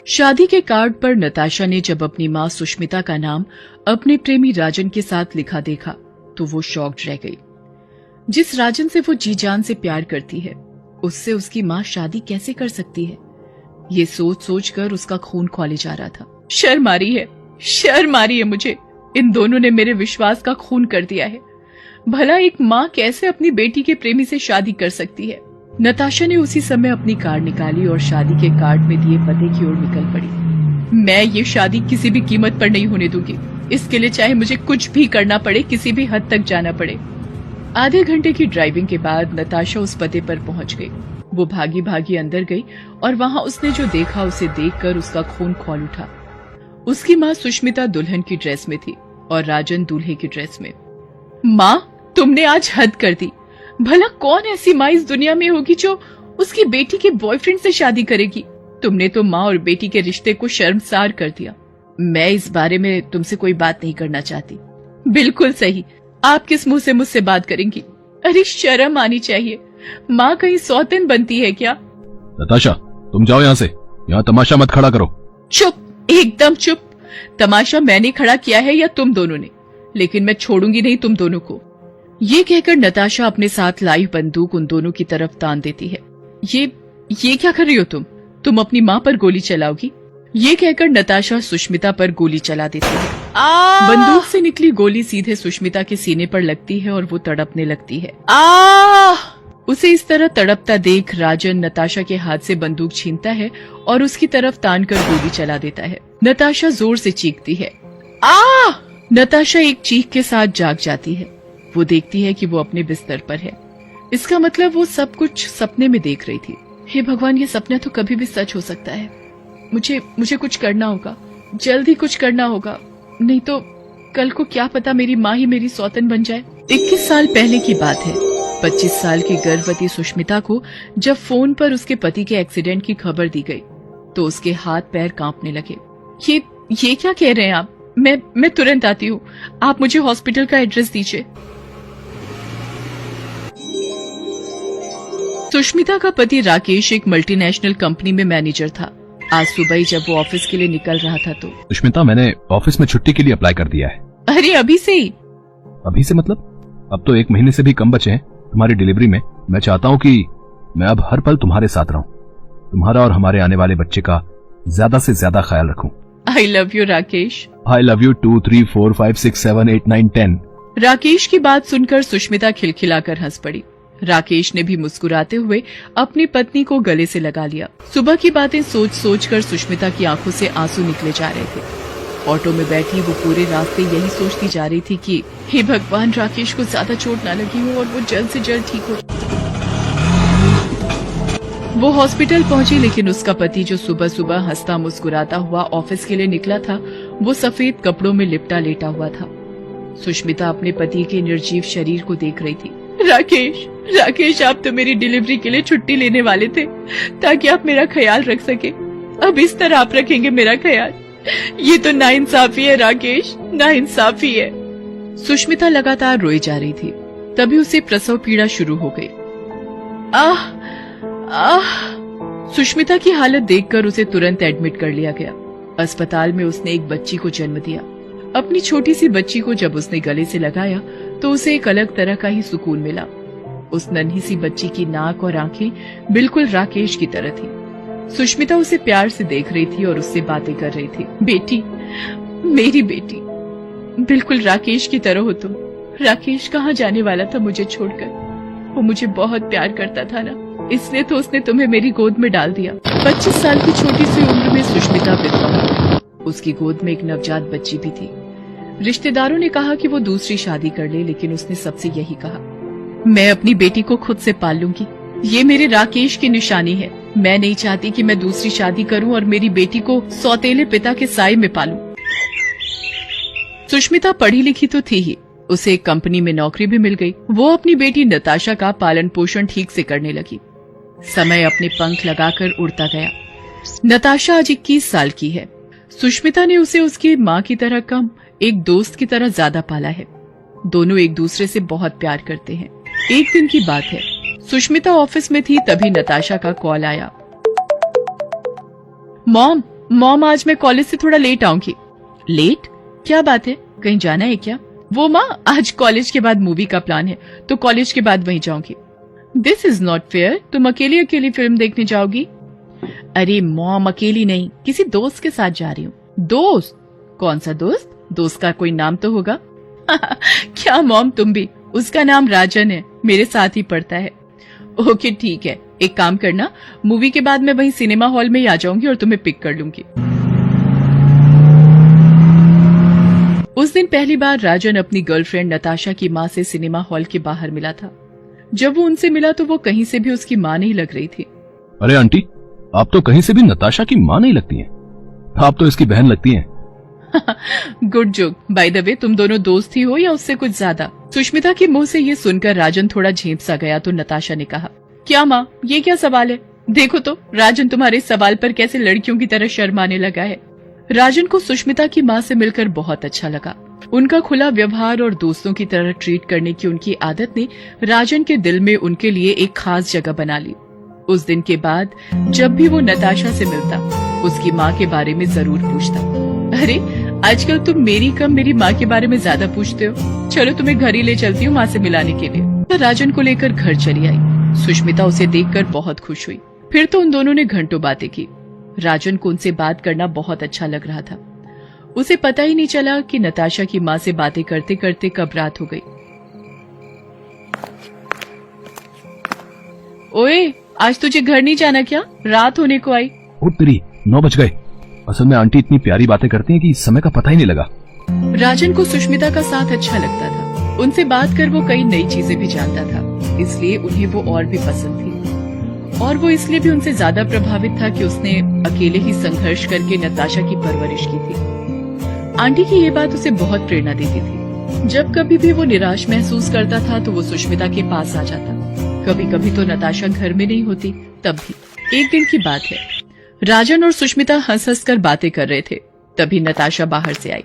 शादी के कार्ड पर नताशा ने जब अपनी माँ सुष्मिता का नाम अपने प्रेमी राजन के साथ लिखा देखा तो वो शॉक्ड रह गई। जिस राजन से वो जी जान से प्यार करती है, उससे उसकी माँ शादी कैसे कर सकती है? ये सोच सोच कर उसका खून खौले जा रहा था। शर्म आ रही है मुझे। इन दोनों ने मेरे विश्वास का खून कर दिया है। भला एक माँ कैसे अपनी बेटी के प्रेमी से शादी कर सकती है? नताशा ने उसी समय अपनी कार्ड निकाली और शादी के कार्ड में दिए पते की ओर निकल पड़ी। मैं ये शादी किसी भी कीमत पर नहीं होने दूंगी। इसके लिए चाहे मुझे कुछ भी करना पड़े, किसी भी हद तक जाना पड़े। आधे घंटे की ड्राइविंग के बाद नताशा उस पते पर पहुंच गई। वो भागी भागी अंदर गई और वहां उसने जो देखा उसे देखकर उसका खून खौल उठा। उसकी माँ सुष्मिता दुल्हन की ड्रेस में थी और राजन दूल्हे की ड्रेस में। माँ, तुमने आज हद कर दी। भला कौन ऐसी माँ इस दुनिया में होगी जो उसकी बेटी के बॉयफ्रेंड से शादी करेगी? तुमने तो माँ और बेटी के रिश्ते को शर्मसार कर दिया। मैं इस बारे में तुमसे कोई बात नहीं करना चाहती। बिल्कुल सही। आप किस मुंह से मुझसे बात करेंगी? अरे शर्म आनी चाहिए। माँ कहीं सौतेन बनती है क्या? नताशा, तुम जाओ यहाँ से। यहाँ तमाशा मत खड़ा करो। चुप, एकदम चुप। तमाशा मैंने खड़ा किया है या तुम दोनों ने? लेकिन मैं छोड़ूंगी नहीं तुम दोनों को। ये कहकर नताशा अपने साथ लाई बंदूक उन दोनों की तरफ तान देती है। ये क्या कर रही हो तुम? तुम अपनी माँ पर गोली चलाओगी? ये कहकर नताशा सुष्मिता पर गोली चला देती है। बंदूक से निकली गोली सीधे सुष्मिता के सीने पर लगती है और वो तड़पने लगती है। उसे इस तरह तड़पता देख राजन नताशा के हाथ से बंदूक छीनता है और उसकी तरफ तान कर गोली चला देता है। नताशा जोर से चीखती है। नताशा एक चीख के साथ जाग जाती है। वो देखती है कि वो अपने बिस्तर पर है। इसका मतलब वो सब कुछ सपने में देख रही थी। हे भगवान, ये सपना तो कभी भी सच हो सकता है। मुझे कुछ करना होगा, जल्दी कुछ करना होगा, नहीं तो कल को क्या पता मेरी माँ ही मेरी सौतन बन जाए। 21 साल पहले की बात है। 25 साल की गर्भवती सुष्मिता को जब फोन पर उसके पति के एक्सीडेंट की खबर दी गई तो उसके हाथ पैर कांपने लगे। ये क्या कह रहे हैं आप? मैं तुरंत आती हूँ। आप मुझे हॉस्पिटल का एड्रेस दीजिए। सुष्मिता का पति राकेश एक मल्टीनेशनल कंपनी में मैनेजर था। आज सुबह ही जब वो ऑफिस के लिए निकल रहा था तो सुष्मिता, मैंने ऑफिस में छुट्टी के लिए अप्लाई कर दिया है। अरे अभी से ही? अभी से मतलब? अब तो 1 महीने से भी कम बचे हैं तुम्हारी डिलीवरी में। मैं चाहता हूँ कि मैं अब हर पल तुम्हारे साथ रहूं, तुम्हारा और हमारे आने वाले बच्चे का ज्यादा से ज्यादा ख्याल रखूं। I love you Rakesh. I love you 2, 3, 4, 5, 6, 7, 8, 9, 10। Rakesh की बात सुनकर सुष्मिता खिलखिलाकर हंस पड़ी। राकेश ने भी मुस्कुराते हुए अपनी पत्नी को गले से लगा लिया। सुबह की बातें सोच सोच कर सुष्मिता की आंखों से आंसू निकले जा रहे थे। ऑटो में बैठी वो पूरे रास्ते यही सोचती जा रही थी कि हे भगवान, राकेश को ज्यादा चोट ना लगी हो और वो जल्द से जल्द ठीक हो। वो हॉस्पिटल पहुंची, लेकिन उसका पति जो सुबह सुबह हंसता मुस्कुराता हुआ ऑफिस के लिए निकला था, वो सफेद कपड़ों में लिपटा लेटा हुआ था। सुष्मिता अपने पति के निर्जीव शरीर को देख रही थी। राकेश, आप तो मेरी डिलीवरी के लिए छुट्टी लेने वाले थे ताकि आप मेरा ख्याल रख सके। अब इस तरह आप रखेंगे मेरा ख्याल? ये तो नाइंसाफी है राकेश, नाइंसाफी है। सुष्मिता लगातार रोई जा रही थी। तभी उसे प्रसव पीड़ा शुरू हो गई। सुष्मिता की हालत देखकर उसे तुरंत एडमिट कर लिया गया। अस्पताल में उसने एक बच्ची को जन्म दिया। अपनी छोटी सी बच्ची को जब उसने गले से लगाया तो उसे एक अलग तरह का ही सुकून मिला। उस नन्ही सी बच्ची की नाक और आंखें बिल्कुल राकेश की तरह थी। सुष्मिता उसे प्यार से देख रही थी और उससे बातें कर रही थी। बेटी, मेरी बेटी, बिल्कुल राकेश की तरह हो तुम। राकेश कहाँ जाने वाला था मुझे छोड़कर? वो मुझे बहुत प्यार करता था ना, इसलिए तो उसने तुम्हें मेरी गोद में डाल दिया। 25 साल की छोटी सी उम्र में सुष्मिता विधवा हो गई। उसकी गोद में एक नवजात बच्ची भी थी। रिश्तेदारों ने कहा कि वो दूसरी शादी कर ले, लेकिन उसने सबसे यही कहा, मैं अपनी बेटी को खुद से पाल लूंगी। ये मेरे राकेश की निशानी है। मैं नहीं चाहती कि मैं दूसरी शादी करूं और मेरी बेटी को सौतेले पिता के साए में पालूं। सुष्मिता पढ़ी लिखी तो थी ही, उसे एक कंपनी में नौकरी भी मिल गई। वो अपनी बेटी नताशा का पालन पोषण ठीक से करने लगी। समय अपने पंख लगाकर उड़ता गया। नताशा आज 21 साल की है। सुष्मिता ने उसे उसकी माँ की तरह कम, एक दोस्त की तरह ज्यादा पाला है। दोनों एक दूसरे से बहुत प्यार करते हैं। एक दिन की बात है, सुष्मिता ऑफिस में थी, तभी नताशा का कॉल आया। मॉम, मॉम आज मैं कॉलेज से थोड़ा लेट आऊंगी। लेट? क्या बात है, कहीं जाना है क्या? वो माँ, आज कॉलेज के बाद मूवी का प्लान है, तो कॉलेज के बाद वहीं जाऊंगी। दिस इज नॉट फेयर, तुम अकेली अकेली फिल्म देखने जाओगी? अरे मॉम, अकेली नहीं, किसी दोस्त के साथ जा रही हूँ। दोस्त? कौन सा दोस्त? दोस्त का कोई नाम तो होगा। क्या मॉम, तुम भी? उसका नाम राजन है, मेरे साथ ही पढ़ता है। ओके ठीक है, एक काम करना, मूवी के बाद मैं वहीं सिनेमा हॉल में ही आ जाऊंगी और तुम्हें पिक कर लूंगी। उस दिन पहली बार राजन अपनी गर्लफ्रेंड नताशा की माँ से सिनेमा हॉल के बाहर मिला था। जब वो उनसे मिला तो वो कहीं से भी उसकी माँ नहीं लग रही थी। अरे आंटी, आप तो कहीं से भी नताशा की माँ नहीं लगती हैं। आप तो इसकी बहन लगती हैं। Good joke. By the way, तुम दोनों दोस्त ही हो या उससे कुछ ज्यादा? सुष्मिता के मुंह से ये सुनकर राजन थोड़ा झेप सा गया तो नताशा ने कहा, क्या माँ, ये क्या सवाल है? देखो तो राजन तुम्हारे सवाल पर कैसे लड़कियों की तरह शर्माने लगा है। राजन को सुष्मिता की माँ से मिलकर बहुत अच्छा लगा। उनका खुला व्यवहार और दोस्तों की तरह ट्रीट करने की उनकी आदत ने राजन के दिल में उनके लिए एक खास जगह बना ली। उस दिन के बाद जब भी वो नताशा से मिलता, उसकी माँ के बारे में जरूर पूछता। अरे आजकल तुम मेरी कम मेरी माँ के बारे में ज्यादा पूछते हो। चलो तुम्हें घर ही ले चलती हूँ माँ से मिलाने के लिए। राजन को लेकर घर चली आई। सुष्मिता उसे देखकर बहुत खुश हुई। फिर तो उन दोनों ने घंटों बातें की। राजन को उनसे बात करना बहुत अच्छा लग रहा था। उसे पता ही नहीं चला कि नताशा की माँ से बातें करते करते कब रात हो गई। ओए, आज तुझे घर नहीं जाना क्या? रात होने को आई। ओ तेरी, 9 बज गए। असल में आंटी इतनी प्यारी बातें करती हैं कि समय का पता ही नहीं लगा। राजन को सुष्मिता का साथ अच्छा लगता था। उनसे बात कर वो कई नई चीजें भी जानता था, इसलिए उन्हें वो और भी पसंद थी। और वो इसलिए भी उनसे ज्यादा प्रभावित था कि उसने अकेले ही संघर्ष करके नताशा की परवरिश की थी। आंटी की ये बात उसे बहुत प्रेरणा देती थी। जब कभी भी वो निराश महसूस करता था तो वो सुष्मिता के पास आ जाता। कभी कभी तो नताशा घर में नहीं होती, तब भी। एक दिन की बात है, राजन और सुष्मिता हंस हंस कर बातें कर रहे थे। तभी नताशा बाहर से आई।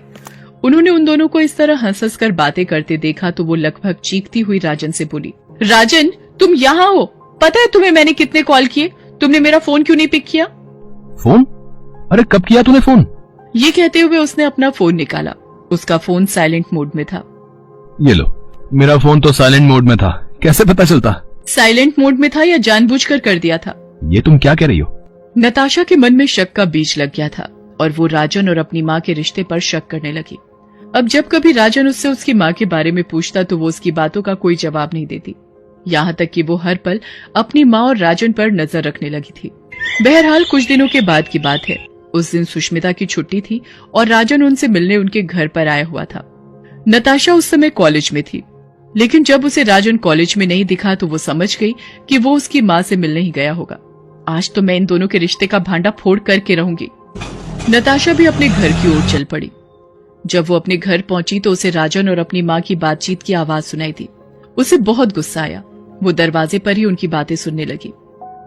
उन्होंने उन दोनों को इस तरह हंस हंस कर बातें करते देखा तो वो लगभग चीखती हुई राजन से बोली, राजन तुम यहाँ हो? पता है तुम्हें मैंने कितने कॉल किए? तुमने मेरा फोन क्यों नहीं पिक किया? फोन? अरे कब किया तूने फोन? ये कहते हुए उसने अपना फोन निकाला। उसका फोन साइलेंट मोड में था। ये लो, मेरा फोन तो साइलेंट मोड में था, कैसे पता चलता? साइलेंट मोड में था या जानबूझकर कर दिया था? ये तुम क्या कह रही हो? नताशा के मन में शक का बीज लग गया था और वो राजन और अपनी माँ के रिश्ते पर शक करने लगी। अब जब कभी राजन उससे उसकी माँ के बारे में पूछता तो वो उसकी बातों का कोई जवाब नहीं देती। यहाँ तक कि वो हर पल अपनी माँ और राजन पर नजर रखने लगी थी। बहरहाल कुछ दिनों के बाद की बात है। उस दिन सुष्मिता की छुट्टी थी और राजन उनसे मिलने उनके घर पर आया हुआ था। नताशा उस समय कॉलेज में थी, लेकिन जब उसे राजन कॉलेज में नहीं दिखा तो वो समझ गई कि वो उसकी माँ से मिलने ही गया होगा। आज तो मैं इन दोनों के रिश्ते का भांडा फोड़ करके रहूंगी। नताशा भी अपने घर की ओर चल पड़ी। जब वो अपने घर पहुंची तो उसे राजन और अपनी माँ की बातचीत की आवाज सुनाई दी। उसे बहुत गुस्सा आया। वो दरवाजे पर ही उनकी बातें सुनने लगी।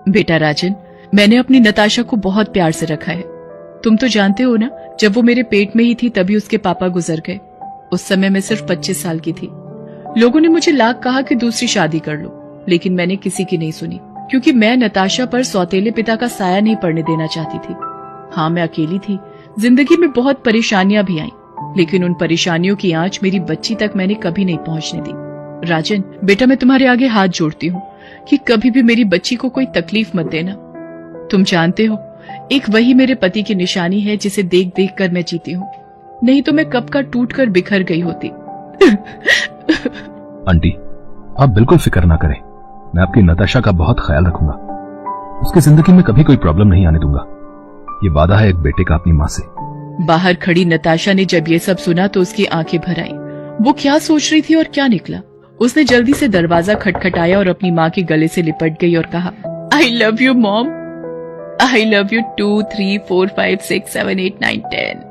बेटा राजन, मैंने अपनी नताशा को बहुत प्यार से रखा है। तुम तो जानते हो ना, जब वो मेरे पेट में ही थी तभी उसके पापा गुजर गए। उस समय मैं सिर्फ 25 साल की थी। लोगों ने मुझे लाख कहा कि दूसरी शादी कर लो, लेकिन मैंने किसी की नहीं सुनी, क्योंकि मैं नताशा पर सौतेले पिता का साया नहीं पड़ने देना चाहती थी। हाँ, मैं अकेली थी। जिंदगी में बहुत परेशानियां भी आईं, लेकिन उन परेशानियों की आंच मेरी बच्ची तक मैंने कभी नहीं पहुंचने दी। राजन बेटा, मैं तुम्हारे आगे हाथ जोड़ती हूँ कि कभी भी मेरी बच्ची को कोई तकलीफ मत देना। तुम जानते हो, एक वही मेरे पति की निशानी है जिसे देख देख कर मैं जीती हूँ, नहीं तो मैं कब का टूट कर बिखर गई होती। आंटी, आप बिल्कुल फिक्र ना करें। मैं आपकी नताशा का बहुत ख्याल रखूंगा। उसकी जिंदगी में कभी कोई प्रॉब्लम नहीं आने दूंगा। ये वादा है एक बेटे का अपनी माँ से। बाहर खड़ी नताशा ने जब ये सब सुना तो उसकी आंखें भर आईं। वो क्या सोच रही थी और क्या निकला। उसने जल्दी से दरवाजा खटखटाया और अपनी माँ के गले से लिपट गई और कहा, I love you mom. I love you 2, 3, 4, 5, 6, 7, 8, 9, 10।